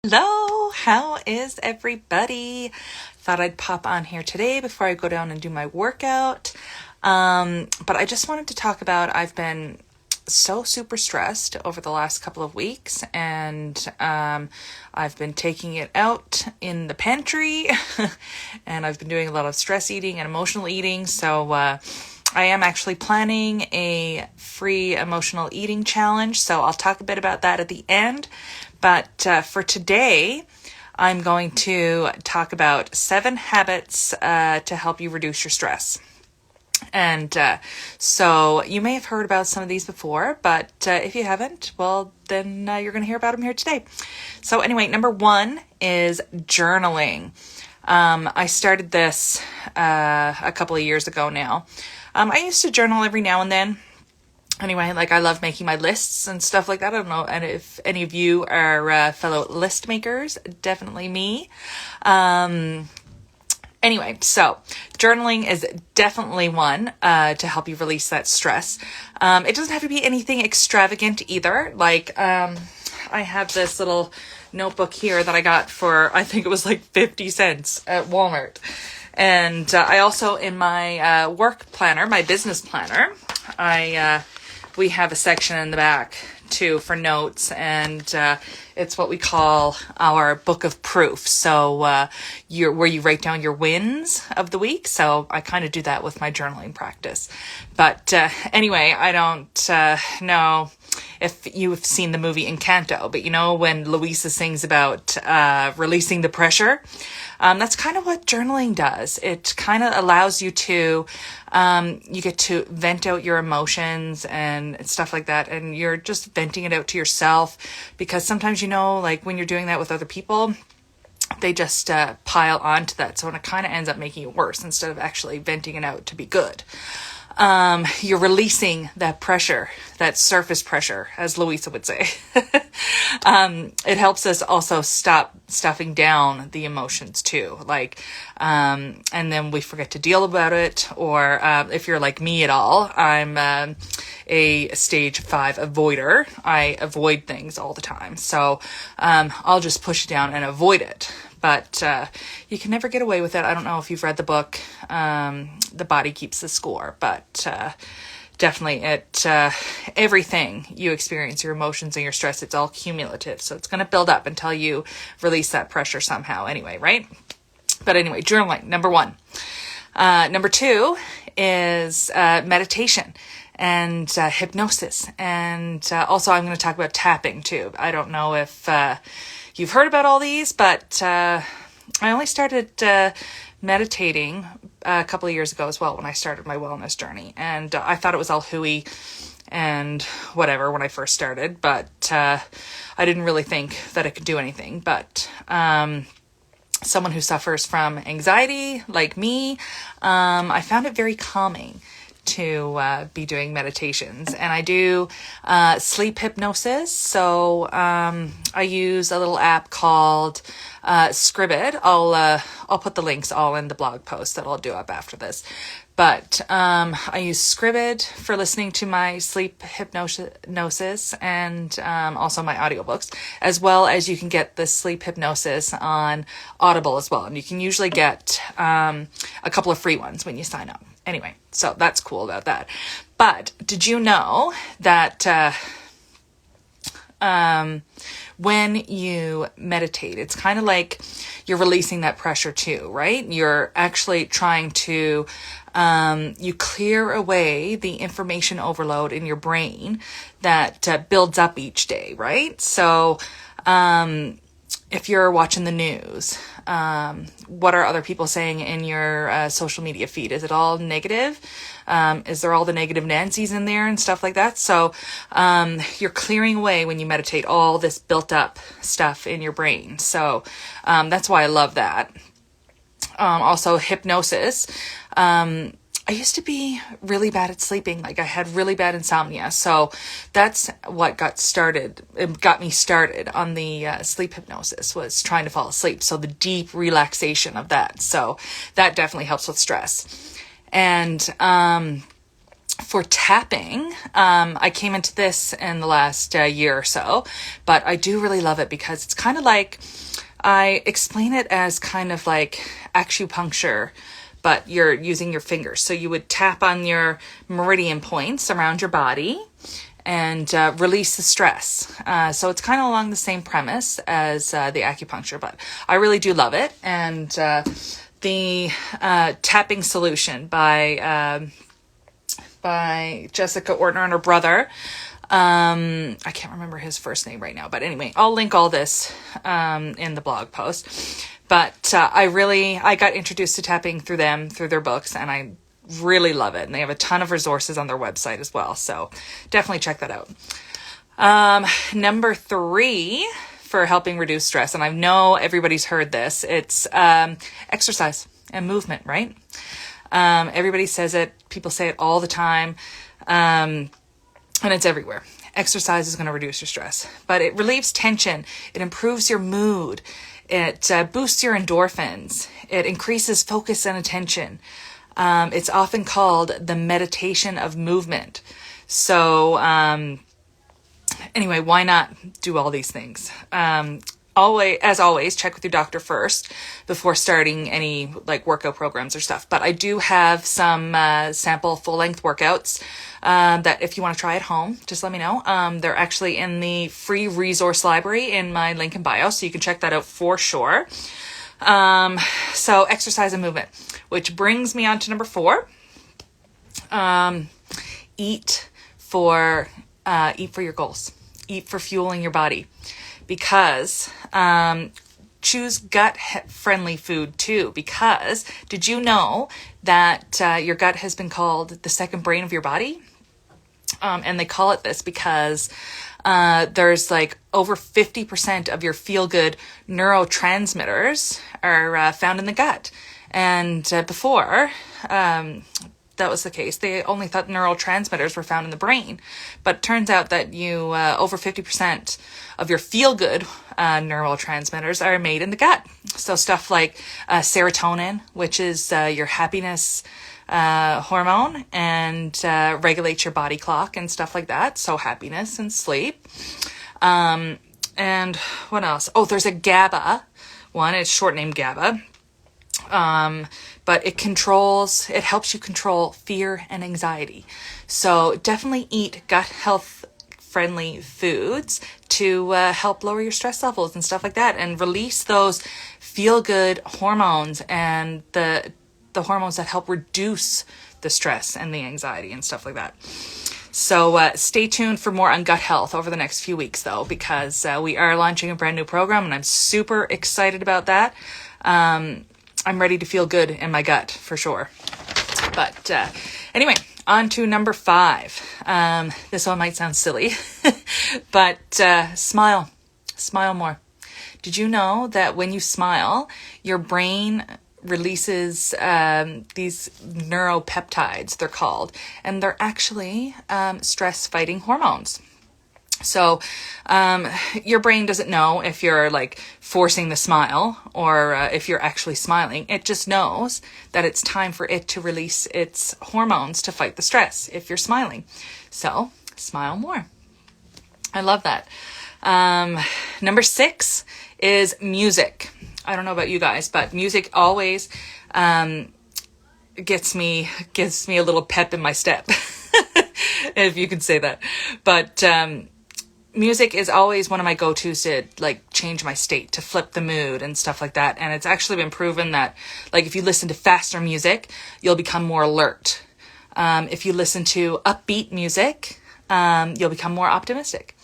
Hello, how is everybody? Thought I'd pop on here today before I go down and do my workout. But I just wanted to talk about, I've been so super stressed over the last couple of weeks, and I've been taking it out in the pantry and I've been doing a lot of stress eating and emotional eating. So I am actually planning a free emotional eating challenge, so I'll talk a bit about that at the end. But for today, I'm going to talk about 7 habits to help you reduce your stress. And so you may have heard about some of these before, but if you haven't, well, then you're going to hear about them here today. So anyway, number 1 is journaling. I started this a couple of years ago now. I used to journal every now and then. Anyway, I love making my lists and stuff like that. I don't know, and if any of you are fellow list makers, definitely me. Anyway, so journaling is definitely one to help you release that stress. It doesn't have to be anything extravagant either. I have this little notebook here that I got for, I think it was 50 cents at Walmart. And I also, in my work planner, my business planner, we have a section in the back too for notes, and it's what we call our book of proof. So where you write down your wins of the week. So I kind of do that with my journaling practice. But anyway, I don't know if you've seen the movie Encanto, but when Luisa sings about releasing the pressure, that's kind of what journaling does. It kind of allows you to, you get to vent out your emotions and stuff like that, and you're just venting it out to yourself, because sometimes, when you're doing that with other people, they just pile onto that, so it kind of ends up making it worse instead of actually venting it out to be good. You're releasing that pressure, that surface pressure, as Louisa would say. It helps us also stop stuffing down the emotions too. And then we forget to deal about it. Or, if you're like me at all, I'm, a stage 5 avoider. I avoid things all the time. So, I'll just push it down and avoid it. But you can never get away with it. I don't know if you've read the book, The Body Keeps the Score, but definitely everything you experience, your emotions and your stress, it's all cumulative. So it's going to build up until you release that pressure somehow anyway, right? But anyway, journaling, number 1. Number 2 is meditation and hypnosis. And also I'm going to talk about tapping too. I don't know if you've heard about all these, but I only started meditating a couple of years ago as well, when I started my wellness journey. And I thought it was all hooey and whatever when I first started, but I didn't really think that it could do anything. But someone who suffers from anxiety like me, I found it very calming to be doing meditations. And I do sleep hypnosis. So I use a little app called Scribd. I'll put the links all in the blog post that I'll do up after this. But I use Scribd for listening to my sleep hypnosis and also my audiobooks, as well as you can get the sleep hypnosis on Audible as well. And you can usually get a couple of free ones when you sign up. Anyway, so that's cool about that. But did you know that when you meditate, it's kind of like you're releasing that pressure too, right? You're actually trying to, you clear away the information overload in your brain that builds up each day, right? So, if you're watching the news, what are other people saying in your social media feed? Is it all negative? Is there all the negative Nancys in there and stuff like that? So you're clearing away, when you meditate, all this built up stuff in your brain. So that's why I love that. Also hypnosis. I used to be really bad at sleeping. I had really bad insomnia. So that's what got me started on the sleep hypnosis, was trying to fall asleep. So the deep relaxation of that. So that definitely helps with stress. And For tapping, I came into this in the last year or so, but I do really love it because it's kind of like, I explain it as kind of like acupuncture, but you're using your fingers. So you would tap on your meridian points around your body and release the stress. So it's kind of along the same premise as the acupuncture, but I really do love it. And the tapping solution by Jessica Ortner and her brother. I can't remember his first name right now, but anyway, I'll link all this in the blog post. But I got introduced to tapping through them, through their books, and I really love it. And they have a ton of resources on their website as well. So definitely check that out. Number 3 for helping reduce stress, and I know everybody's heard this, it's exercise and movement, right? Everybody says it. People say it all the time. And it's everywhere. Exercise is going to reduce your stress, but it relieves tension. It improves your mood. It boosts your endorphins. It increases focus and attention. It's often called the meditation of movement. So, anyway, why not do all these things? As always, check with your doctor first before starting any like workout programs or stuff. But I do have some sample full-length workouts that if you want to try at home, just let me know. They're actually in the free resource library in my link in bio, so you can check that out for sure. So exercise and movement, which brings me on to number 4. Eat for your goals. Eat for fueling your body. Because choose gut-friendly food too. Because did you know that your gut has been called the second brain of your body? And they call it this because there's like over 50% of your feel-good neurotransmitters are found in the gut. And before that was the case, they only thought neurotransmitters were found in the brain. But it turns out that over 50% of your feel-good neurotransmitters are made in the gut. So stuff like serotonin, which is your happiness hormone, and regulates your body clock and stuff like that. So happiness and sleep. And what else? Oh, there's a GABA one. It's short named GABA. But it helps you control fear and anxiety. So definitely eat gut health friendly foods to help lower your stress levels and stuff like that, and release those feel good hormones and the hormones that help reduce the stress and the anxiety and stuff like that. So stay tuned for more on gut health over the next few weeks though, because we are launching a brand new program and I'm super excited about that. I'm ready to feel good in my gut for sure. But anyway, on to number 5. This one might sound silly, but smile more. Did you know that when you smile, your brain releases these neuropeptides, they're called, and they're actually stress-fighting hormones. So your brain doesn't know if you're like forcing the smile or if you're actually smiling. It just knows that it's time for it to release its hormones to fight the stress if you're smiling. So smile more. I love that. Number 6 is music. I don't know about you guys, but music always gives me a little pep in my step, if you can say that. But music is always one of my go-tos to like change my state, to flip the mood and stuff like that. And it's actually been proven that like if you listen to faster music, you'll become more alert. If you listen to upbeat music, you'll become more optimistic.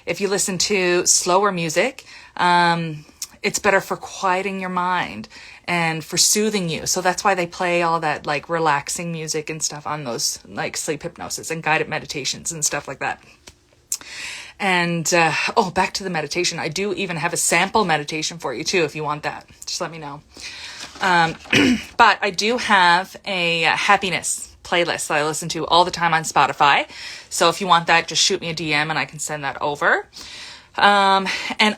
If you listen to slower music, it's better for quieting your mind and for soothing you. So that's why they play all that like relaxing music and stuff on those like sleep hypnosis and guided meditations and stuff like that. And, back to the meditation. I do even have a sample meditation for you too, if you want that. Just let me know. But I do have a happiness playlist that I listen to all the time on Spotify. So if you want that, just shoot me a DM and I can send that over. And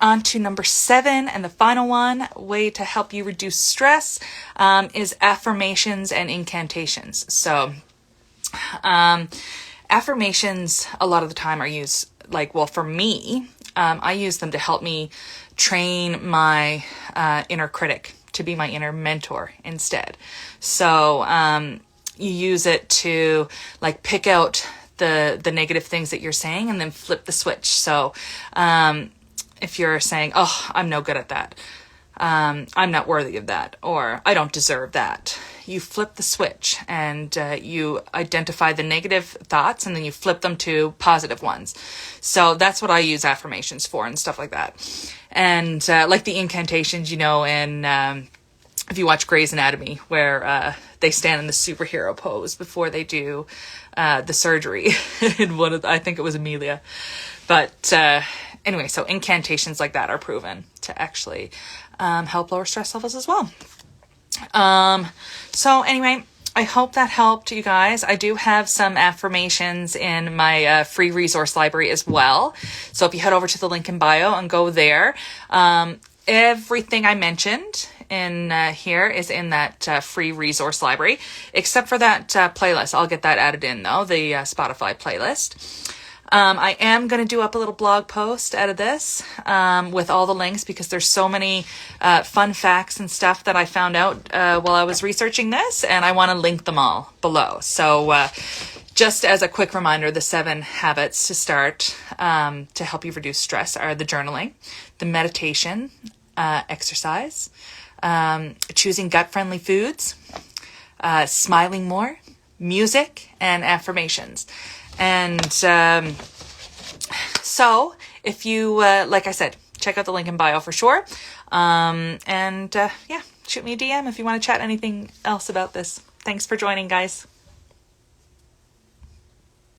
on to number 7, and the final one, way to help you reduce stress, is affirmations and incantations. So Affirmations a lot of the time are used like, well, for me, I use them to help me train my inner critic to be my inner mentor instead. So you use it to like pick out the negative things that you're saying and then flip the switch. So if you're saying, oh, I'm no good at that, I'm not worthy of that, or I don't deserve that, you flip the switch and you identify the negative thoughts and then you flip them to positive ones. So that's what I use affirmations for and stuff like that. And like the incantations, you know, in if you watch Grey's Anatomy, where they stand in the superhero pose before they do the surgery. In one of I think it was Amelia. But anyway, so incantations like that are proven to actually help lower stress levels as well. So anyway, I hope that helped you guys. I do have some affirmations in my free resource library as well. So if you head over to the link in bio and go there, everything I mentioned in here is in that free resource library, except for that playlist. I'll get that added in though, the Spotify playlist. I am going to do up a little blog post out of this with all the links, because there's so many fun facts and stuff that I found out while I was researching this, and I want to link them all below. So just as a quick reminder, the 7 habits to start to help you reduce stress are the journaling, the meditation, exercise, choosing gut-friendly foods, smiling more, music, and affirmations. And so if you, like I said, check out the link in bio for sure. Yeah, shoot me a DM if you want to chat anything else about this. Thanks for joining, guys.